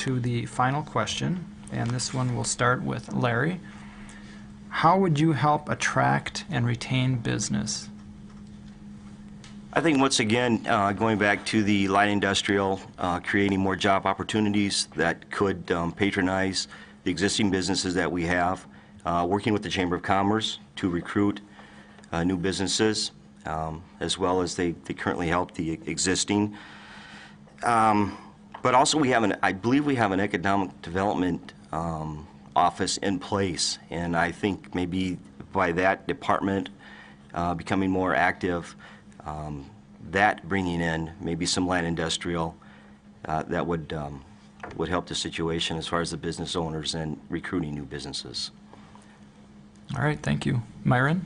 to the final question, and this one will start with Larry. How would you help attract and retain business? I think once again, going back to the light industrial, creating more job opportunities that could patronize the existing businesses that we have, working with the Chamber of Commerce to recruit new businesses, as well as they currently help the existing. But also I believe we have an economic development office in place, and I think maybe by that department becoming more active, that bringing in maybe some light industrial that would help the situation as far as the business owners and recruiting new businesses. All right, thank you. Myron?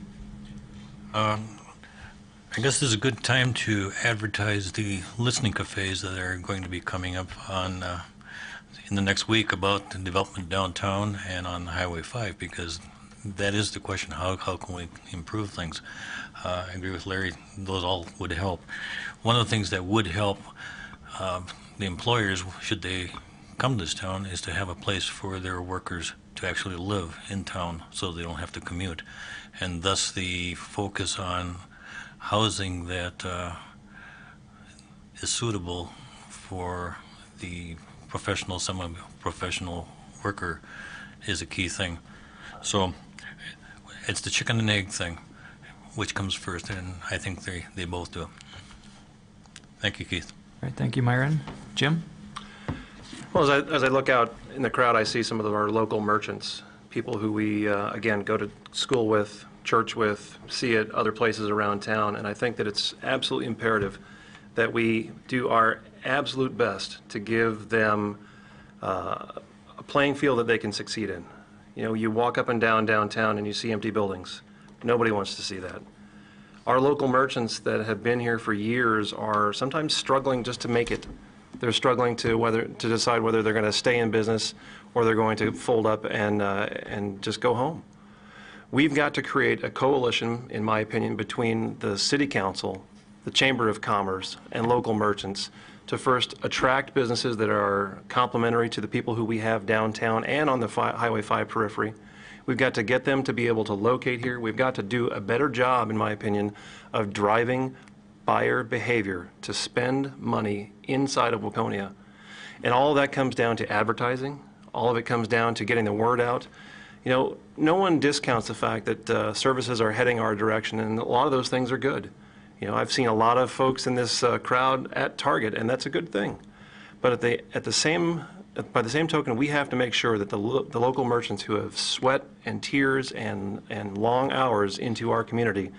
I guess this is a good time to advertise the listening cafes that are going to be coming up on in the next week about the development downtown and on Highway 5, because that is the question, how can we improve things? I agree with Larry, those all would help. One of the things that would help the employers, should they come to this town, is to have a place for their workers to actually live in town so they don't have to commute. And thus the focus on housing that is suitable for the professional, semi-professional worker is a key thing. So it's the chicken and egg thing, which comes first, and I think they both do. Thank you, Keith. All right, thank you, Myron. Jim? Well, as I look out in the crowd, I see some of our local merchants, people who we, again, go to school with, church with, see at other places around town, and I think that it's absolutely imperative that we do our absolute best to give them a playing field that they can succeed in. You know, you walk up and down downtown and you see empty buildings. Nobody wants to see that. Our local merchants that have been here for years are sometimes struggling just to make it. They're struggling to decide whether they're going to stay in business or they're going to fold up and just go home. We've got to create a coalition, in my opinion, between the City Council, the Chamber of Commerce, and local merchants to first attract businesses that are complementary to the people who we have downtown and on the Highway 5 periphery. We've got to get them to be able to locate here. We've got to do a better job, in my opinion, of driving buyer behavior to spend money inside of Waconia. And all of that comes down to advertising. All of it comes down to getting the word out. You know, no one discounts the fact that services are heading our direction, and a lot of those things are good. You know, I've seen a lot of folks in this crowd at Target, and that's a good thing. But by the same token, we have to make sure that the local merchants who have sweat and tears and long hours into our community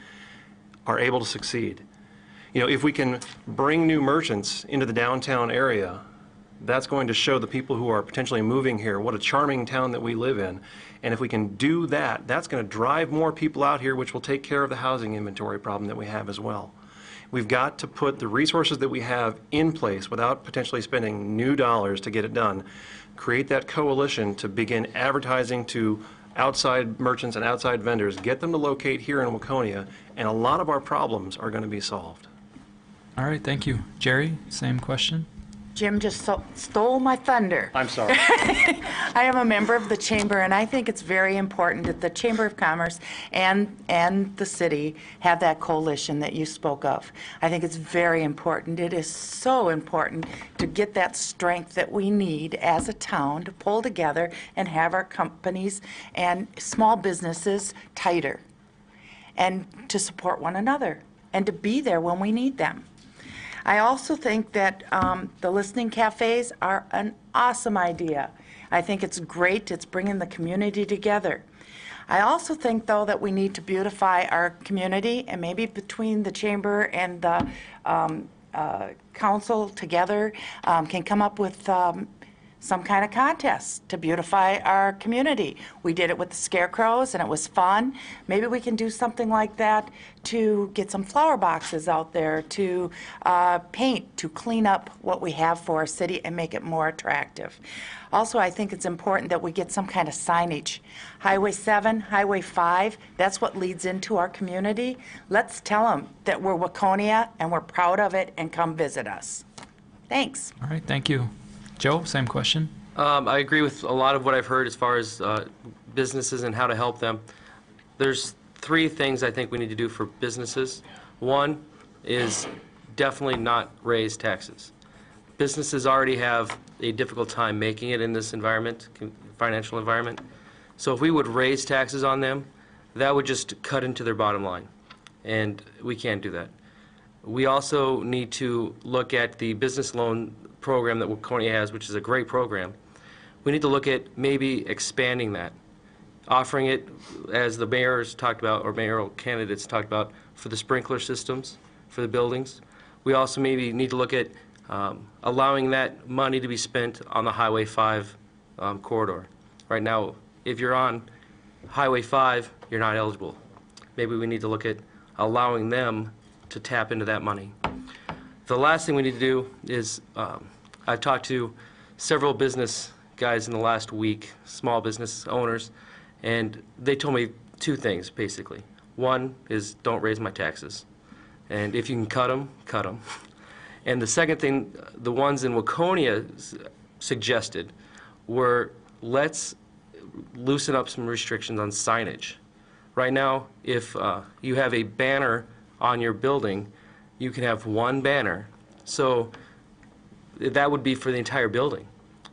are able to succeed. You know, if we can bring new merchants into the downtown area, that's going to show the people who are potentially moving here what a charming town that we live in. And if we can do that, that's going to drive more people out here, which will take care of the housing inventory problem that we have as well. We've got to put the resources that we have in place without potentially spending new dollars to get it done. Create that coalition to begin advertising to outside merchants and outside vendors, get them to locate here in Waconia, and a lot of our problems are going to be solved. All right, thank you. Jerry, same question. Jim just stole my thunder. I'm sorry. I am a member of the Chamber, and I think it's very important that the Chamber of Commerce and the city have that coalition that you spoke of. I think it's very important. It is so important to get that strength that we need as a town to pull together and have our companies and small businesses tighter, and to support one another, and to be there when we need them. I also think that the listening cafes are an awesome idea. I think it's great. It's bringing the community together. I also think, though, that we need to beautify our community, and maybe between the chamber and the council together can come up with some kind of contest to beautify our community. We did it with the scarecrows and it was fun. Maybe we can do something like that to get some flower boxes out there, to paint, to clean up what we have for our city and make it more attractive. Also, I think it's important that we get some kind of signage. Highway 7, Highway 5, that's what leads into our community. Let's tell them that we're Waconia and we're proud of it, and come visit us. Thanks. All right, thank you. Joe, same question. I agree with a lot of what I've heard as far as businesses and how to help them. There's 3 things I think we need to do for businesses. One is definitely not raise taxes. Businesses already have a difficult time making it in this environment, financial environment. So if we would raise taxes on them, that would just cut into their bottom line, and we can't do that. We also need to look at the business loan program that Waconia has, which is a great program. We need to look at maybe expanding that, offering it, as the mayors talked about, or mayoral candidates talked about, for the sprinkler systems, for the buildings. We also maybe need to look at allowing that money to be spent on the Highway 5 corridor. Right now, if you're on Highway 5, you're not eligible. Maybe we need to look at allowing them to tap into that money. The last thing we need to do is, I've talked to several business guys in the last week, small business owners, and they told me 2 things, basically. One is, don't raise my taxes. And if you can cut them, cut them. And the second thing, the ones in Waconia suggested, were let's loosen up some restrictions on signage. Right now, if you have a banner on your building, you can have 1 banner. So that would be for the entire building.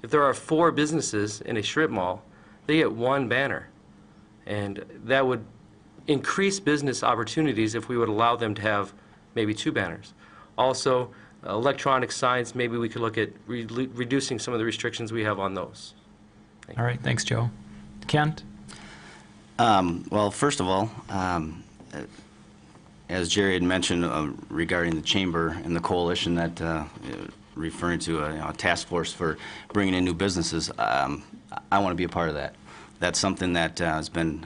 If there are 4 businesses in a strip mall, they get 1 banner. And that would increase business opportunities if we would allow them to have maybe 2 banners. Also, electronic signs, maybe we could look at reducing some of the restrictions we have on those. All right, thanks, Joe. Kent? Well, first of all, as Jerry had mentioned regarding the chamber and the coalition that referring to a task force for bringing in new businesses, I want to be a part of that. That's something that has been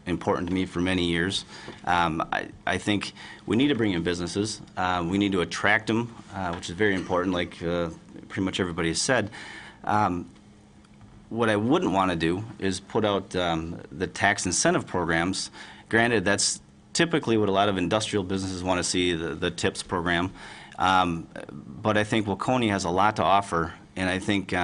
important to me for many years. I think we need to bring in businesses. We need to attract them, which is very important, like pretty much everybody has said. What I wouldn't want to do is put out the tax incentive programs. Granted, that's typically what a lot of industrial businesses want to see, the TIPS program. But I think Waconia has a lot to offer, and I think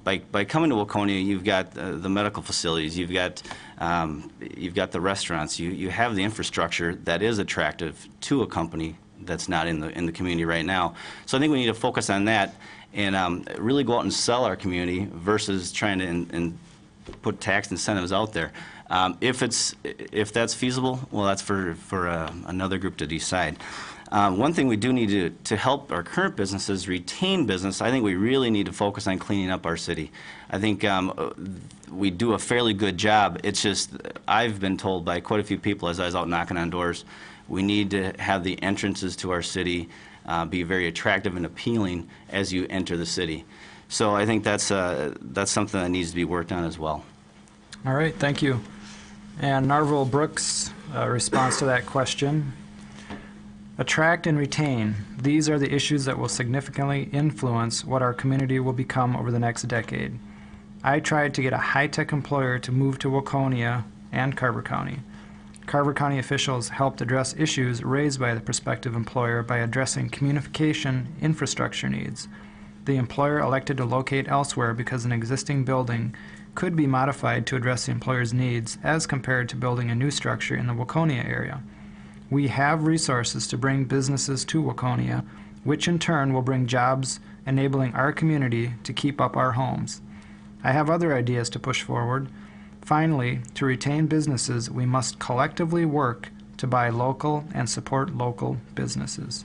by coming to Waconia, you've got the medical facilities, you've got the restaurants, you have the infrastructure that is attractive to a company that's not in the community right now. So I think we need to focus on that and really go out and sell our community versus trying to and put tax incentives out there. If that's feasible, well, that's for another group to decide. One thing we do need to help our current businesses retain business, I think we really need to focus on cleaning up our city. I think we do a fairly good job. It's just, I've been told by quite a few people as I was out knocking on doors, we need to have the entrances to our city be very attractive and appealing as you enter the city. So I think that's something that needs to be worked on as well. All right, thank you. And Narvel Brooks' response to that question. Attract and retain. These are the issues that will significantly influence what our community will become over the next decade. I tried to get a high-tech employer to move to Waconia and Carver County. Carver County officials helped address issues raised by the prospective employer by addressing communication infrastructure needs. The employer elected to locate elsewhere because an existing building could be modified to address the employer's needs as compared to building a new structure in the Waconia area. We have resources to bring businesses to Waconia, which in turn will bring jobs, enabling our community to keep up our homes. I have other ideas to push forward. Finally, to retain businesses, we must collectively work to buy local and support local businesses.